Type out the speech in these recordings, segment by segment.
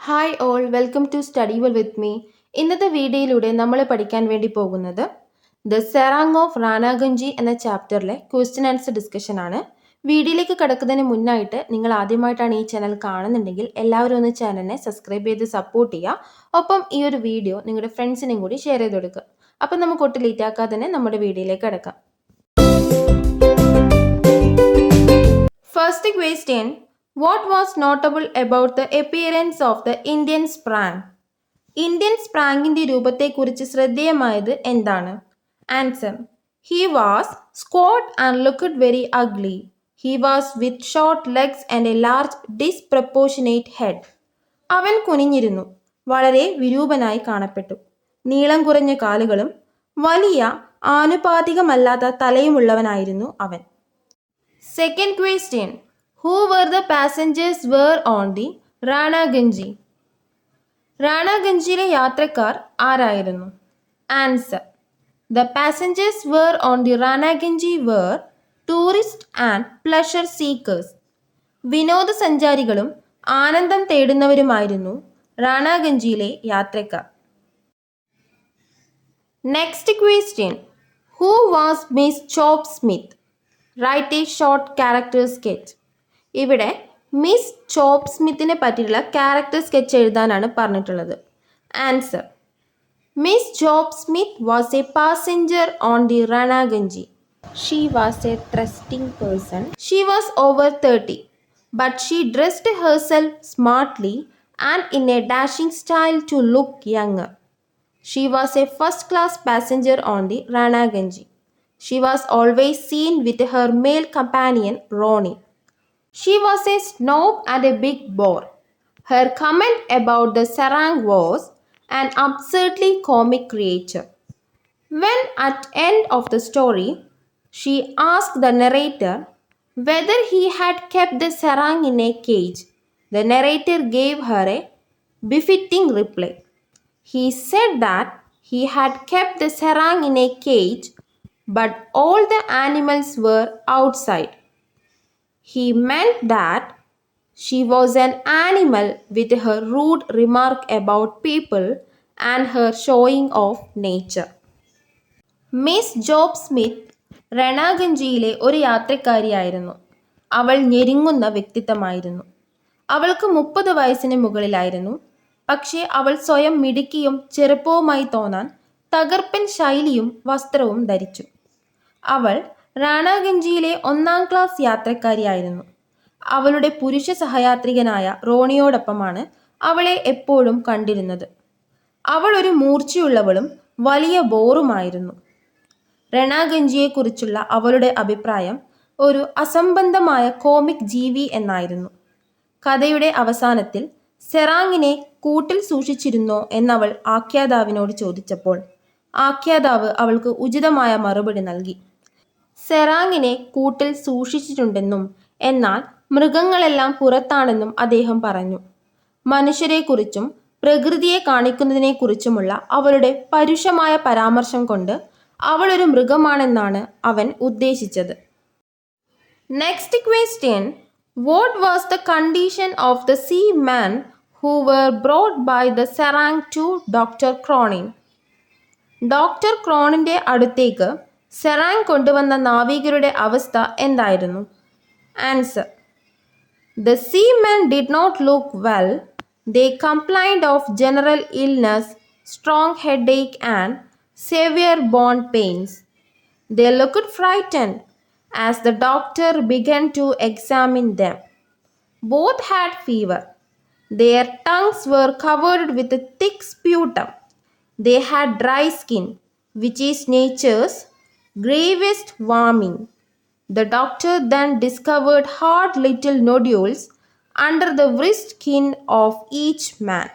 Hi all welcome to study well with me. ഇന്നത്തെ വീഡിയോയിലൂടെ നമ്മൾ പഠിക്കാൻ വേണ്ടി പോകുന്നത് ദ സെറാങ് ഓഫ് റാനാഗഞ്ചി എന്ന ചാപ്റ്ററിലെ ക്വസ്റ്റ്യൻ ആൻസർ ഡിസ്കഷൻ ആണ്. വീഡിയോയിലേക്ക് കടക്കുന്നതിന് മുന്നായിട്ട് നിങ്ങൾ ആദ്യമായിട്ടാണ് ഈ ചാനൽ കാണുന്നുണ്ടെങ്കിൽ എല്ലാവരും ഒന്ന് ചാനലിനെ സബ്സ്ക്രൈബ് ചെയ്ത് സപ്പോർട്ട് ചെയ്യുക. ഒപ്പം ഈ ഒരു വീഡിയോ നിങ്ങളുടെ ഫ്രണ്ട്സിനും കൂടി ഷെയർ ചെയ്ത് കൊടുക്കുക. അപ്പം നമുക്ക് ഒട്ടും ലേറ്റ് ആക്കാതെ തന്നെ നമ്മുടെ വീഡിയോയിലേക്ക് കടക്കാം. First question, what was notable about the appearance of the Indian sprang? Indian സ്പ്രാങ്കിന്റെ രൂപത്തെക്കുറിച്ച് ശ്രദ്ധേയമായത് എന്താണ്? Answer, he was squat and looked very ugly. He was with short legs and a large disproportionate head. അവൻ കുനിഞ്ഞിരുന്നു, വളരെ വിരൂപനായി കാണപ്പെട്ടു. നീളം കുറഞ്ഞ കാലുകളും വലിയ ആനുപാതികമല്ലാത്ത തലയുമുള്ളവനായിരുന്നു അവൻ. Second question, who were the passengers were on the Ranaganji? റാനാഗഞ്ചിയിലെ യാത്രക്കാർ ആരായിരുന്നു? Answer, the passengers were on the Ranaganji were tourists and pleasure seekers. വിനോദസഞ്ചാരികളും ആനന്ദം തേടുന്നവരുമായിരുന്നു റാനാഗഞ്ചിയിലെ യാത്രക്കാർ. Next question, who was Miss Chop Smith? Write a short character sketch. ഇവിടെ Miss Chop സ്മിത്തിനെ പറ്റിയിട്ടുള്ള ക്യാരക്ടർ സ്കെച്ച് എഴുതാനാണ് പറഞ്ഞിട്ടുള്ളത്. Answer, Miss Chop Smith was a passenger on the Ranaganji. She was a trusting person. She was over 30, but she dressed herself smartly and in a dashing style to look younger. She was a first class passenger on the Ranaganji. She was always seen with her male companion Ronnie. She was a snob and a big bore. Her comment about the sarang was an absurdly comic creature. When at end of the story, she asked the narrator whether he had kept the sarang in a cage, the narrator gave her a befitting reply. He said that he had kept the sarang in a cage, but all the animals were outside. He meant that she was an animal with her rude remark about people and her showing of nature. Miss Job Smith റാനാഗഞ്ചിയിലെ ഒരു യാത്രക്കാരിയായിരുന്നു. അവൾ ഞെരുങ്ങുന്ന വ്യക്തിത്വമായിരുന്നു. അവൾക്ക് 30 വയസ്സിന് മുകളിലായിരുന്നു. പക്ഷേ അവൾ സ്വയം മിടുക്കിയും ചെറുപ്പവുമായി തോന്നാൻ തകർപ്പൻ ശൈലിയും വസ്ത്രവും ധരിച്ചു. അവൾ റാനാഗഞ്ചിയിലെ 1-ാം ക്ലാസ് യാത്രക്കാരിയായിരുന്നു. അവളുടെ പുരുഷ സഹയാത്രികനായ റോണിയോടൊപ്പമാണ് അവളെ എപ്പോഴും കണ്ടിരുന്നത്. അവൾ ഒരു മൂർച്ചയുള്ളവളും വലിയ ബോറുമായിരുന്നു. റാനാഗഞ്ചിയെക്കുറിച്ചുള്ള അവളുടെ അഭിപ്രായം ഒരു അസംബന്ധമായ കോമിക് ജീവി എന്നായിരുന്നു. കഥയുടെ അവസാനത്തിൽ സെറാങ്ങിനെ കൂട്ടിൽ സൂക്ഷിച്ചിരുന്നോ എന്നവൾ ആഖ്യാതാവിനോട് ചോദിച്ചപ്പോൾ ആഖ്യാതാവ് അവൾക്ക് ഉചിതമായ മറുപടി നൽകി. സെറാങ്ങിനെ കൂട്ടിൽ സൂക്ഷിച്ചിട്ടുണ്ടെന്നും എന്നാൽ മൃഗങ്ങളെല്ലാം പുറത്താണെന്നും അദ്ദേഹം പറഞ്ഞു. മനുഷ്യരെക്കുറിച്ചും പ്രകൃതിയെ കാണിക്കുന്നതിനെക്കുറിച്ചുമുള്ള അവളുടെ പരുഷമായ പരാമർശം കൊണ്ട് അവൾ ഒരു മൃഗമാണെന്നാണ് അവൻ ഉദ്ദേശിച്ചത്. Next question, what was the condition of the seamen who were brought by the serang to doctor Cronin? Doctor ക്രോണിൻ്റെ അടുത്തേക്ക് സെറാങ് കൊണ്ടുവന്ന നാവികരുടെ അവസ്ഥ എന്തായിരുന്നു? Answer, the seamen did not look well. They complained of general illness, strong headache and severe bone pains. They looked frightened as the doctor began to examine them. Both had fever. Their tongues were covered with thick sputum. They had dry skin, which is nature's gravest warming. The doctor then discovered hard little nodules under the wrist skin of each man.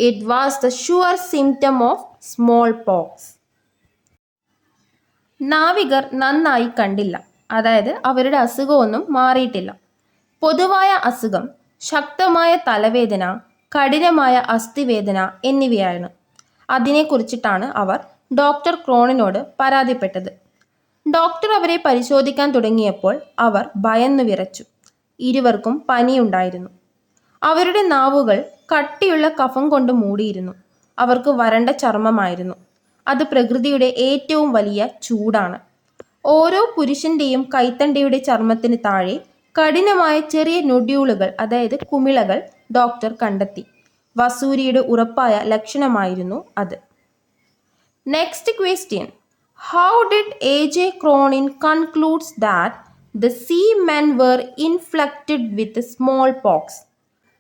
It was the sure symptom of smallpox. നാവികർ നന്നായി കണ്ടില്ല, അതായത് അവരുടെ അസുഖമൊന്നും മാറിയിട്ടില്ല. പൊതുവായ അസുഖം ശക്തമായ തലവേദന, കഠിനമായ അസ്ഥിവേദന എന്നിവയാണ്. അതിനെക്കുറിച്ചിട്ടാണ് അവർ ഡോക്ടർ ക്രോണിനോട് പരാതിപ്പെട്ടത്. ഡോക്ടർ അവരെ പരിശോധിക്കാൻ തുടങ്ങിയപ്പോൾ അവർ ഭയന്നു വിറച്ചു. ഇരുവർക്കും പനിയുണ്ടായിരുന്നു. അവരുടെ നാവുകൾ കട്ടിയുള്ള കഫം കൊണ്ട് മൂടിയിരുന്നു. അവർക്ക് വരണ്ട ചർമ്മമായിരുന്നു. അത് പ്രകൃതിയുടെ ഏറ്റവും വലിയ ചൂടാണ്. ഓരോ പുരുഷന്റെയും കൈത്തണ്ടയുടെ ചർമ്മത്തിന് താഴെ കഠിനമായ ചെറിയ നൊഡ്യൂളുകൾ, അതായത് കുമിളകൾ ഡോക്ടർ കണ്ടെത്തി. വസൂരിയുടെ ഉറപ്പായ ലക്ഷണമായിരുന്നു അത്. Next question. How did A.J. Cronin concludes that the seamen were infected with smallpox?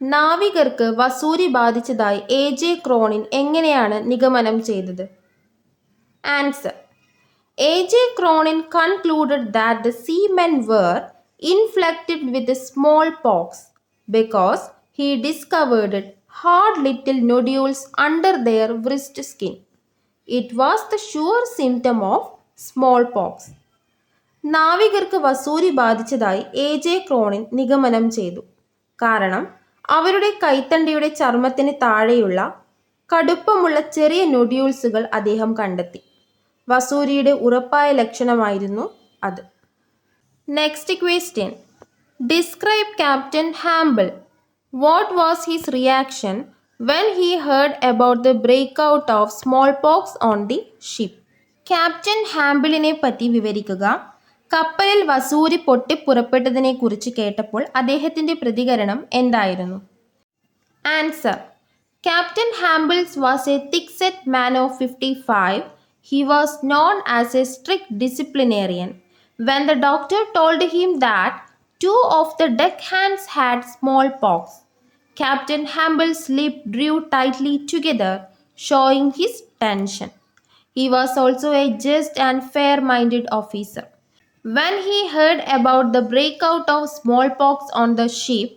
നാവികർക്ക് വസൂരി ബാധിച്ചതായി A.J. Cronin എങ്ങനെയാണ് നിഗമനം ചെയ്തത്? Answer. A.J. Cronin concluded that the seamen were infected with smallpox because he discovered hard little nodules under their wrist skin. It was the sure symptom of smallpox. നാവികർക്ക് വസൂരി ബാധിച്ചതായി A.J. Cronin നിഗമനം ചെയ്തു. കാരണം അവരുടെ കൈത്തണ്ടയുടെ ചർമ്മത്തിന് താഴെയുള്ള കടുപ്പമുള്ള ചെറിയ നൊഡ്യൂൾസുകൾ അദ്ദേഹം കണ്ടെത്തി. വസൂരിയുടെ ഉറപ്പായ ലക്ഷണമായിരുന്നു അത്. Next question. Describe captain humble. What was his reaction when he heard about the breakout of smallpox on the ship? Captain ഹാമ്പിളിനെ പറ്റി വിവരിക്കുക. കപ്പലിൽ വസൂരി പൊട്ടിപ്പുറപ്പെട്ടതിനെ കുറിച്ച് കേട്ടപ്പോൾ അദ്ദേഹത്തിന്റെ പ്രതികരണം എന്തായിരുന്നു? Answer. Captain Hambles was a thick-set man of 55. He was known as a strict disciplinarian. When the doctor told him that 2 of the deckhands had smallpox, Captain Hamble's lips drew tightly together, showing his tension. He was also a just and fair-minded officer. When he heard about the breakout of smallpox on the ship,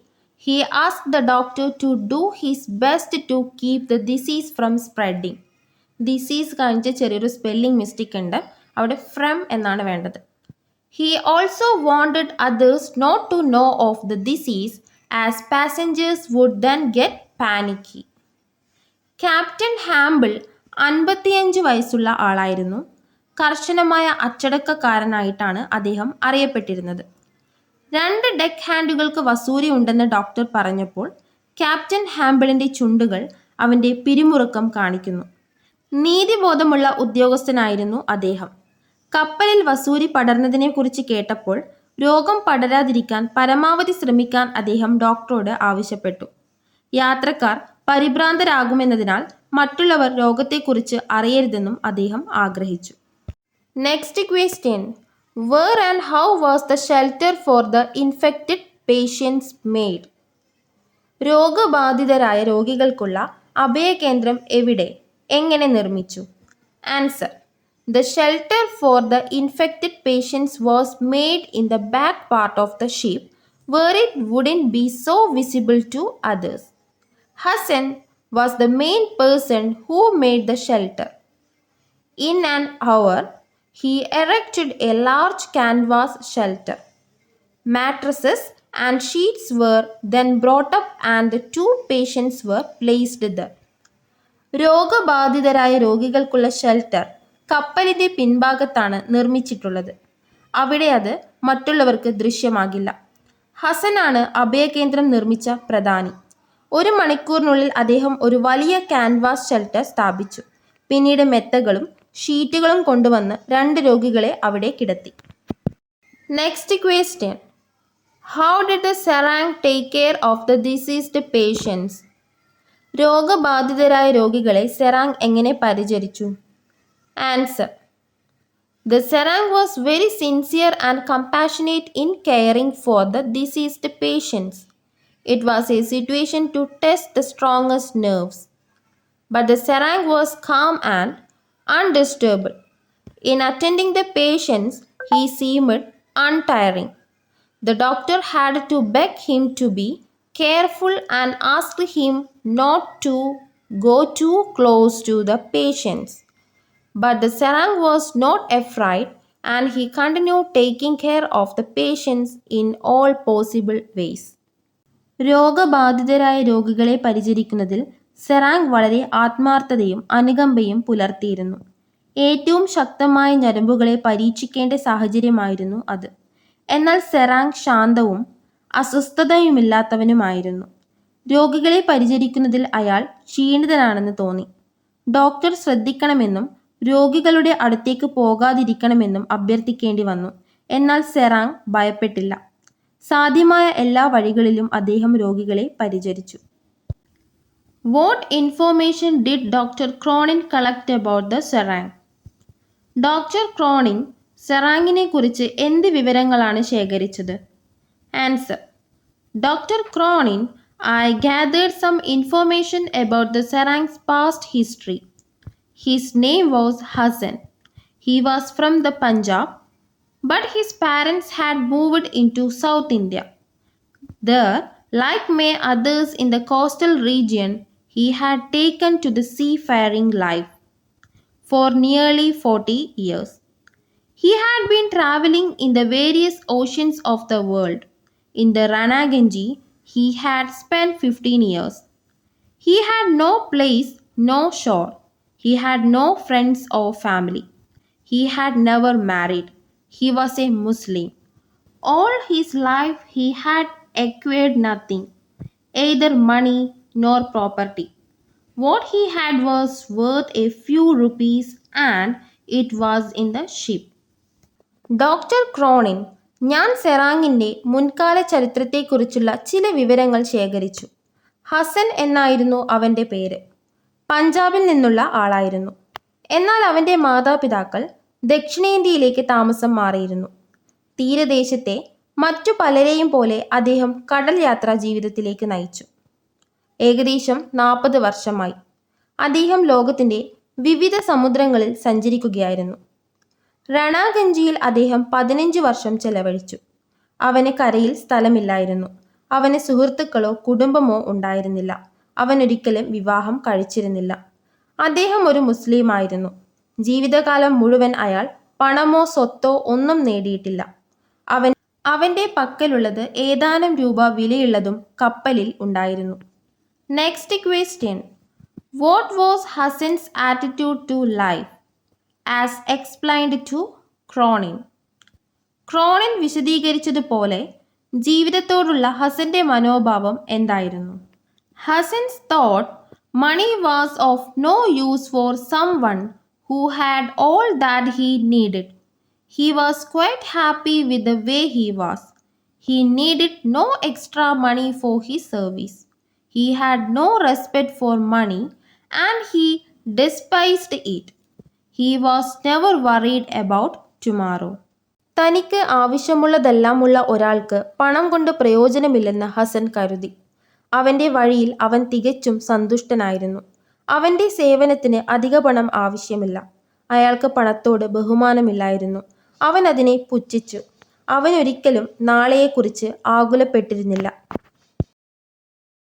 he asked the doctor to do his best to keep the disease from spreading. Disease കാണിച്ച ചെറിയൊരു spelling mistake ഉണ്ട്. അവിടെ from എന്നാണ് വേണ്ടത്. He also wanted others not to know of the disease as passengers would then get panicky. Captain humble 55 വയസ്സുള്ള ആളായിരുന്നു. കർശനമായ അച്ചടക്കക്കാരനായിട്ടാണ് അദ്ദേഹം അറിയപ്പെട്ടിരുന്നത്. 2 ഡെക്ക് ഹാൻഡുകൾക്ക് വസൂരി ഉണ്ടെന്ന് ഡോക്ടർ പറഞ്ഞപ്പോൾ ക്യാപ്റ്റൻ ഹാമ്പിളിൻ്റെ ചുണ്ടുകൾ അവൻ്റെ പിരിമുറുക്കം കാണിക്കുന്നു. നീതിബോധമുള്ള ഉദ്യോഗസ്ഥനായിരുന്നു അദ്ദേഹം. കപ്പലിൽ വസൂരി പടർന്നതിനെക്കുറിച്ച് കേട്ടപ്പോൾ രോഗം പടരാതിരിക്കാൻ പരമാവധി ശ്രമിക്കാൻ അദ്ദേഹം ഡോക്ടറോട് ആവശ്യപ്പെട്ടു. യാത്രക്കാർ പരിഭ്രാന്തരാകുമെന്നതിനാൽ മറ്റുള്ളവർ രോഗത്തെക്കുറിച്ച് അറിയരുതെന്നും അദ്ദേഹം ആഗ്രഹിച്ചു. Next question. Where and how was the shelter for the infected patients made? രോഗബാധിതരായ രോഗികൾക്കുള്ള അഭയകേന്ദ്രം എവിടെ, എങ്ങനെ നിർമ്മിച്ചു? Answer. The shelter for the infected patients was made in the back part of the ship where it wouldn't be so visible to others. Hassan was the main person who made the shelter. In an hour, he erected a large canvas shelter. Mattresses and sheets were then brought up and the 2 patients were placed there. രോഗബാധിതരായ രോഗികൾക്കുള്ള shelter കപ്പലിൻ്റെ പിൻഭാഗത്താണ് നിർമ്മിച്ചിട്ടുള്ളത്. അവിടെ അത് മറ്റുള്ളവർക്ക് ദൃശ്യമാകില്ല. ഹസനാണ് അഭയകേന്ദ്രം നിർമ്മിച്ച പ്രധാനി. 1 മണിക്കൂറിനുള്ളിൽ അദ്ദേഹം ഒരു വലിയ ക്യാൻവാസ് ഷെൽട്ടർ സ്ഥാപിച്ചു. പിന്നീട് മെത്തകളും ഷീറ്റുകളും കൊണ്ടുവന്ന് 2 രോഗികളെ അവിടെ കിടത്തി. Next question. How did the serang take care of the diseased patients? രോഗബാധിതരായ രോഗികളെ സെറാങ് എങ്ങനെ പരിചരിച്ചു? Answer. The Serang was very sincere and compassionate in caring for the diseased patients. It was a situation to test the strongest nerves. But the Serang was calm and undisturbed. In attending the patients, he seemed untiring. The doctor had to beg him to be careful and asked him not to go too close to the patients. But the Serang was not afraid and he continued taking care of the patients in all possible ways. രോഗബാധിതരായ രോഗികളെ പരിചരിക്കുന്നതിൽ സെറാങ് വളരെ ആത്മാർത്ഥതയും അനുകമ്പയും പുലർത്തിയിരുന്നു. ഏറ്റവും ശക്തമായ ഞരമ്പുകളെ പരീക്ഷിക്കേണ്ട സാഹചര്യമായിരുന്നു അത്. എന്നാൽ സെറാങ് ശാന്തവും അസ്വസ്ഥതയുമില്ലാത്തവനുമായിരുന്നു. രോഗികളെ പരിചരിക്കുന്നതിൽ അയാൾ ക്ഷീണിതനാണെന്ന് തോന്നി. ഡോക്ടർ ശ്രദ്ധിക്കണമെന്നും രോഗികളുടെ അടുത്തേക്ക് പോകാതിരിക്കണമെന്നും അഭ്യർത്ഥിക്കേണ്ടി വന്നു. എന്നാൽ സെറാങ് ഭയപ്പെട്ടില്ല. സാധ്യമായ എല്ലാ വഴികളിലും അദ്ദേഹം രോഗികളെ പരിചരിച്ചു. What information did doctor Cronin collect about the serang? Doctor Cronin സെറാങ്ങിനെ കുറിച്ച് എന്ത് വിവരങ്ങളാണ് ശേഖരിച്ചത്? Answer: doctor Cronin I gathered some information about the Serang's past history. His name was Hassan. He was from the Punjab, but his parents had moved into South India. There, like many others in the coastal region, he had taken to the seafaring life for nearly 40 years. He had been traveling in the various oceans of the world. In the Ranaganji, he had spent 15 years. He had no place, no shore. He had no friends or family. He had never married. He was a Muslim. All his life he had acquired nothing, either money nor property. What he had was worth a few rupees and it was in the ship. Doctor Cronin ഞാൻ സെറാങ്ങിൻ്റെ മുൻകാല ചരിത്രത്തെക്കുറിച്ചുള്ള ചില വിവരങ്ങൾ ശേഖരിച്ചു. ഹസൻ എന്നായിരുന്നു അവൻ്റെ പേര്. പഞ്ചാബിൽ നിന്നുള്ള ആളായിരുന്നു. എന്നാൽ അവൻ്റെ മാതാപിതാക്കൾ ദക്ഷിണേന്ത്യയിലേക്ക് താമസം മാറിയിരുന്നു. തീരദേശത്തെ മറ്റു പലരെയും പോലെ അദ്ദേഹം കടൽ യാത്രാ ജീവിതത്തിലേക്ക് നയിച്ചു. ഏകദേശം 40 വർഷമായി അദ്ദേഹം ലോകത്തിൻ്റെ വിവിധ സമുദ്രങ്ങളിൽ സഞ്ചരിക്കുകയായിരുന്നു. രണാഗഞ്ചിയിൽ അദ്ദേഹം 15 വർഷം ചെലവഴിച്ചു. അവന് കരയിൽ സ്ഥലമില്ലായിരുന്നു. അവന് സുഹൃത്തുക്കളോ കുടുംബമോ ഉണ്ടായിരുന്നില്ല. അവനൊരിക്കലും വിവാഹം കഴിച്ചിരുന്നില്ല. അദ്ദേഹം ഒരു മുസ്ലിമായിരുന്നു. ജീവിതകാലം മുഴുവൻ അയാൾ പണമോ സ്വത്തോ ഒന്നും നേടിയിട്ടില്ല. അവൻ്റെ പക്കലുള്ളത് ഏതാനും രൂപ വിലയുള്ളതും കപ്പലിൽ ഉണ്ടായിരുന്നു. Next question. What was Hasan's attitude to life as explained to Cronin? Cronin വിശദീകരിച്ചതുപോലെ ജീവിതത്തോടുള്ള ഹസന്റെ മനോഭാവം എന്തായിരുന്നു? Hasan's thought money was of no use for someone who had all that he needed. He was quite happy with the way he was. He needed no extra money for his service. He had no respect for money and he despised it. He was never worried about tomorrow. തനിക്ക് ആവശ്യമുള്ളതെല്ലാമുള്ള ഒരാൾക്ക് പണം കൊണ്ട് പ്രയോജനമില്ലെന്ന് ഹസൻ കരുതി. അവൻ്റെ വഴിയിൽ അവൻ തികച്ചും സന്തുഷ്ടനായിരുന്നു. അവൻ്റെ സേവനത്തിന് അധിക പണം ആവശ്യമില്ല. അയാൾക്ക് പണത്തോട് ബഹുമാനമില്ലായിരുന്നു. അവൻ അതിനെ പുച്ഛിച്ചു. അവനൊരിക്കലും നാളെയെക്കുറിച്ച് ആകുലപ്പെട്ടിരുന്നില്ല.